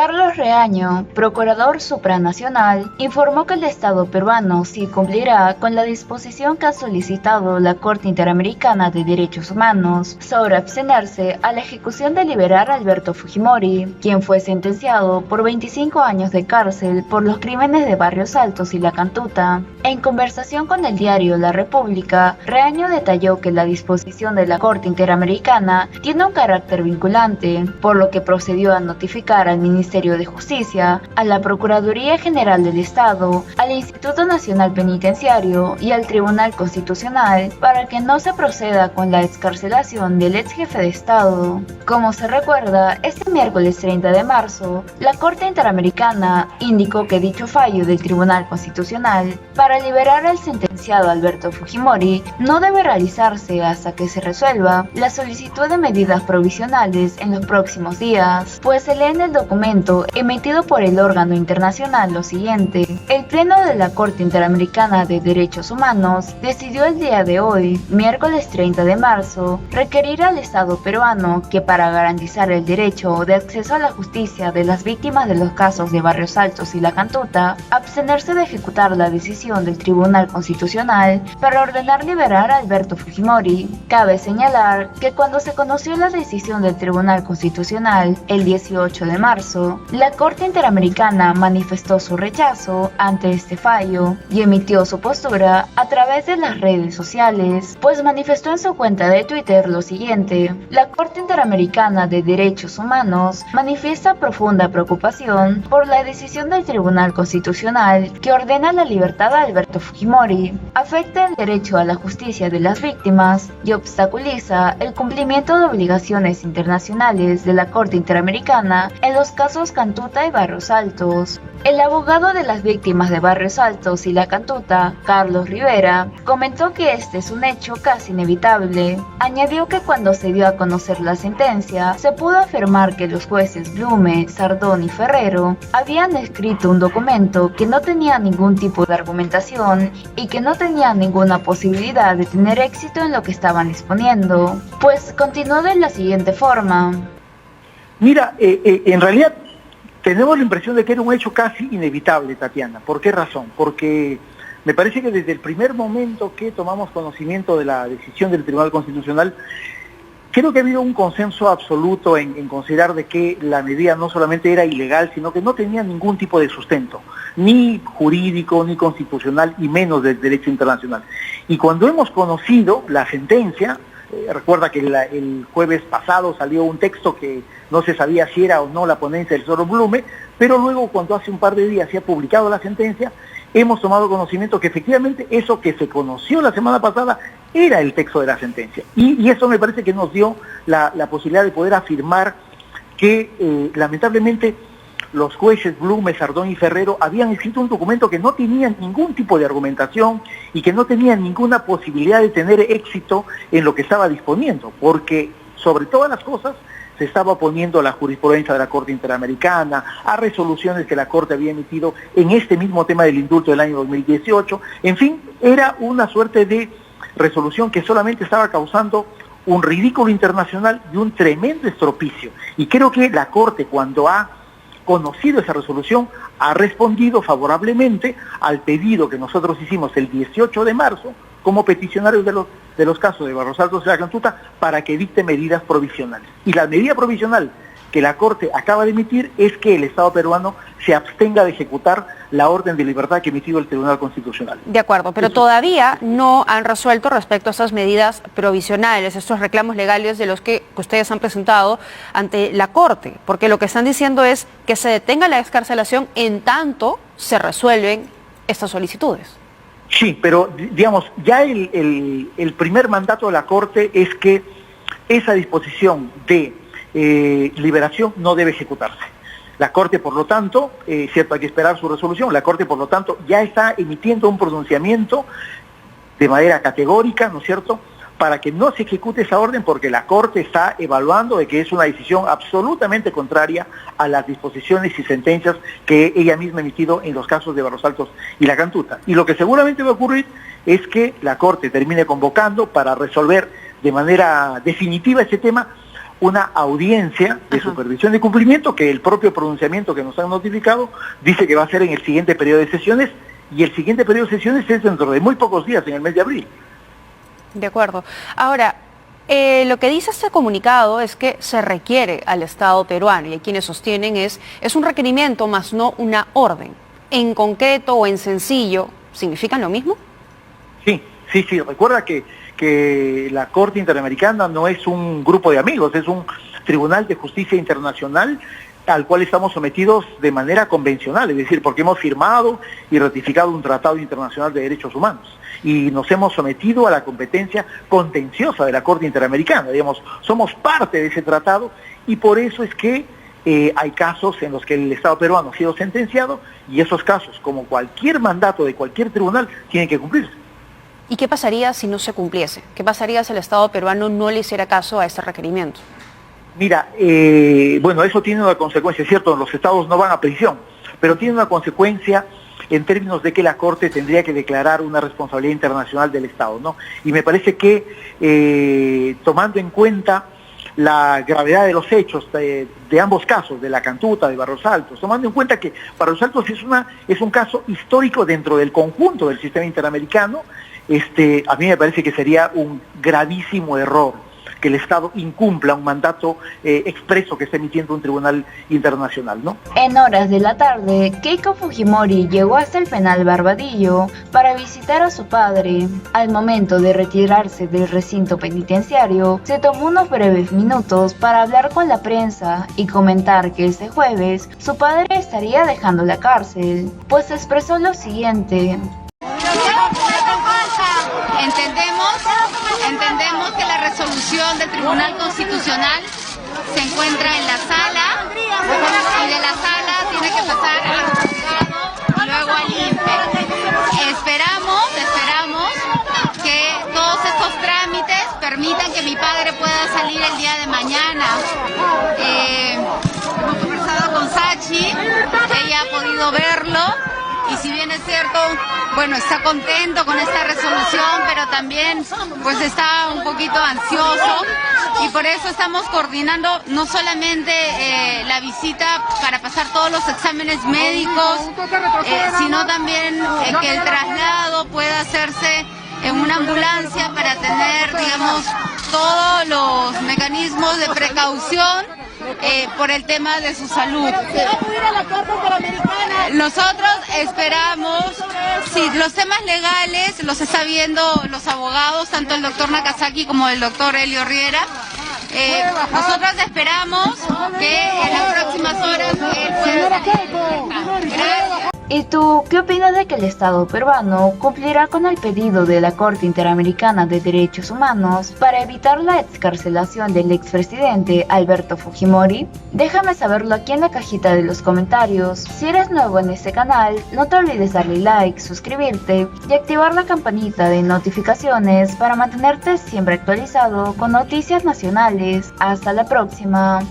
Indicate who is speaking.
Speaker 1: Carlos Reaño, procurador supranacional, informó que el Estado peruano sí cumplirá con la disposición que ha solicitado la Corte Interamericana de Derechos Humanos sobre abstenerse a la ejecución de liberar a Alberto Fujimori, quien fue sentenciado por 25 años de cárcel por los crímenes de Barrios Altos y La Cantuta. En conversación con el diario La República, Reaño detalló que la disposición de la Corte Interamericana tiene un carácter vinculante, por lo que procedió a notificar al Ministerio de Justicia, a la Procuraduría General del Estado, al Instituto Nacional Penitenciario y al Tribunal Constitucional para que no se proceda con la excarcelación del ex jefe de Estado. Como se recuerda, este miércoles 30 de marzo, la Corte Interamericana indicó que dicho fallo del Tribunal Constitucional para liberar al sentenciado Alberto Fujimori no debe realizarse hasta que se resuelva la solicitud de medidas provisionales en los próximos días, pues se lee en el documento emitido por el órgano internacional lo siguiente: el Pleno de la Corte Interamericana de Derechos Humanos decidió el día de hoy, miércoles 30 de marzo, requerir al Estado peruano que para garantizar el derecho de acceso a la justicia de las víctimas de los casos de Barrios Altos y La Cantuta, abstenerse de ejecutar la decisión del Tribunal Constitucional para ordenar liberar a Alberto Fujimori. Cabe señalar que cuando se conoció la decisión del Tribunal Constitucional el 18 de marzo, la Corte Interamericana manifestó su rechazo ante este fallo y emitió su postura a través de las redes sociales, pues manifestó en su cuenta de Twitter lo siguiente: la Corte Interamericana de Derechos Humanos manifiesta profunda preocupación por la decisión del Tribunal Constitucional que ordena la libertad de Alberto Fujimori, afecta el derecho a la justicia de las víctimas y obstaculiza el cumplimiento de obligaciones internacionales de la Corte Interamericana en los casos Cantuta y Barrios Altos. El abogado de las víctimas de Barrios Altos y La Cantuta, Carlos Rivera, comentó que este es un hecho casi inevitable. Añadió que cuando se dio a conocer la sentencia, se pudo afirmar que los jueces Blume, Sardón y Ferrero habían escrito un documento que no tenía ningún tipo de argumentación y que no tenía ninguna posibilidad de tener éxito en lo que estaban exponiendo. Pues continuó de la siguiente forma.
Speaker 2: Mira, en realidad tenemos la impresión de que era un hecho casi inevitable, Tatiana. ¿Por qué razón? Porque me parece que desde el primer momento que tomamos conocimiento de la decisión del Tribunal Constitucional, creo que ha habido un consenso absoluto en considerar de que la medida no solamente era ilegal, sino que no tenía ningún tipo de sustento, ni jurídico, ni constitucional, y menos del derecho internacional. Y cuando hemos conocido la sentencia, recuerda que el jueves pasado salió un texto que no se sabía si era o no la ponencia del señor Blume, pero luego cuando hace un par de días se ha publicado la sentencia, hemos tomado conocimiento que efectivamente eso que se conoció la semana pasada era el texto de la sentencia. Y eso me parece que nos dio la posibilidad de poder afirmar que lamentablemente los jueces Blume, Sardón y Ferrero habían escrito un documento que no tenía ningún tipo de argumentación y que no tenía ninguna posibilidad de tener éxito en lo que estaba disponiendo, porque sobre todas las cosas se estaba oponiendo a la jurisprudencia de la Corte Interamericana, a resoluciones que la Corte había emitido en este mismo tema del indulto del año 2018, en fin, era una suerte de resolución que solamente estaba causando un ridículo internacional y un tremendo estropicio. Y creo que la Corte, cuando ha conocido esa resolución, ha respondido favorablemente al pedido que nosotros hicimos el 18 de marzo como peticionarios de los casos de Barrios Altos y La Cantuta para que dicte medidas provisionales. Y la medida provisional que la Corte acaba de emitir es que el Estado peruano se abstenga de ejecutar la orden de libertad que ha emitido el Tribunal Constitucional.
Speaker 3: De acuerdo, pero todavía no han resuelto respecto a esas medidas provisionales, estos reclamos legales de los que ustedes han presentado ante la Corte, porque lo que están diciendo es que se detenga la excarcelación en tanto se resuelven estas solicitudes.
Speaker 2: Sí, pero digamos, ya el primer mandato de la Corte es que esa disposición de liberación no debe ejecutarse. La Corte, por lo tanto, cierto, hay que esperar su resolución, la Corte, por lo tanto, ya está emitiendo un pronunciamiento de manera categórica, ¿no es cierto?, para que no se ejecute esa orden, porque la Corte está evaluando de que es una decisión absolutamente contraria a las disposiciones y sentencias que ella misma ha emitido en los casos de Barrios Altos y La Cantuta. Y lo que seguramente va a ocurrir es que la Corte termine convocando para resolver de manera definitiva ese tema una audiencia de supervisión de cumplimiento que el propio pronunciamiento que nos han notificado dice que va a ser en el siguiente periodo de sesiones, y el siguiente periodo de sesiones es dentro de muy pocos días, en el mes de abril.
Speaker 3: De acuerdo. Ahora, lo que dice este comunicado es que se requiere al Estado peruano, y hay quienes sostienen es un requerimiento más no una orden. ¿En concreto o en sencillo significan lo mismo?
Speaker 2: Sí. Recuerda que la Corte Interamericana no es un grupo de amigos, es un Tribunal de Justicia Internacional al cual estamos sometidos de manera convencional, es decir, porque hemos firmado y ratificado un tratado internacional de derechos humanos y nos hemos sometido a la competencia contenciosa de la Corte Interamericana, digamos, somos parte de ese tratado, y por eso es que hay casos en los que el Estado peruano ha sido sentenciado, y esos casos, como cualquier mandato de cualquier tribunal, tienen que cumplirse.
Speaker 3: ¿Y qué pasaría si no se cumpliese? ¿Qué pasaría si el Estado peruano no le hiciera caso a este requerimiento?
Speaker 2: Mira, bueno, eso tiene una consecuencia, es cierto, los estados no van a prisión, pero tiene una consecuencia en términos de que la Corte tendría que declarar una responsabilidad internacional del Estado, ¿no? Y me parece que tomando en cuenta la gravedad de los hechos de ambos casos, de La Cantuta, de Barros Altos, tomando en cuenta que Barros Altos es un caso histórico dentro del conjunto del sistema interamericano, a mí me parece que sería un gravísimo error que el Estado incumpla un mandato expreso que está emitiendo un tribunal internacional, ¿no?
Speaker 1: En horas de la tarde, Keiko Fujimori llegó hasta el penal Barbadillo para visitar a su padre. Al momento de retirarse del recinto penitenciario, se tomó unos breves minutos para hablar con la prensa y comentar que este jueves su padre estaría dejando la cárcel, pues expresó lo siguiente.
Speaker 4: Entendemos que la resolución del Tribunal Constitucional se encuentra en la sala y de la sala tiene que pasar al juzgado y luego al INPE. Esperamos que todos estos trámites permitan que mi padre pueda salir el día de mañana. Hemos conversado con Sachi, ella ha podido verlo. Y si bien es cierto, bueno, está contento con esta resolución, pero también pues está un poquito ansioso, y por eso estamos coordinando no solamente la visita para pasar todos los exámenes médicos, sino también que el traslado pueda hacerse en una ambulancia para tener, digamos, todos los mecanismos de precaución por el tema de su salud. Nosotros esperamos, si los temas legales los está viendo los abogados, tanto el doctor Nakazaki como el doctor Elio Riera, nosotros esperamos que en las próximas horas él pueda salir. Gracias.
Speaker 1: ¿Y tú qué opinas de que el Estado peruano cumplirá con el pedido de la Corte Interamericana de Derechos Humanos para evitar la excarcelación del expresidente Alberto Fujimori? Déjame saberlo aquí en la cajita de los comentarios. Si eres nuevo en este canal, no te olvides darle like, suscribirte y activar la campanita de notificaciones para mantenerte siempre actualizado con noticias nacionales. Hasta la próxima.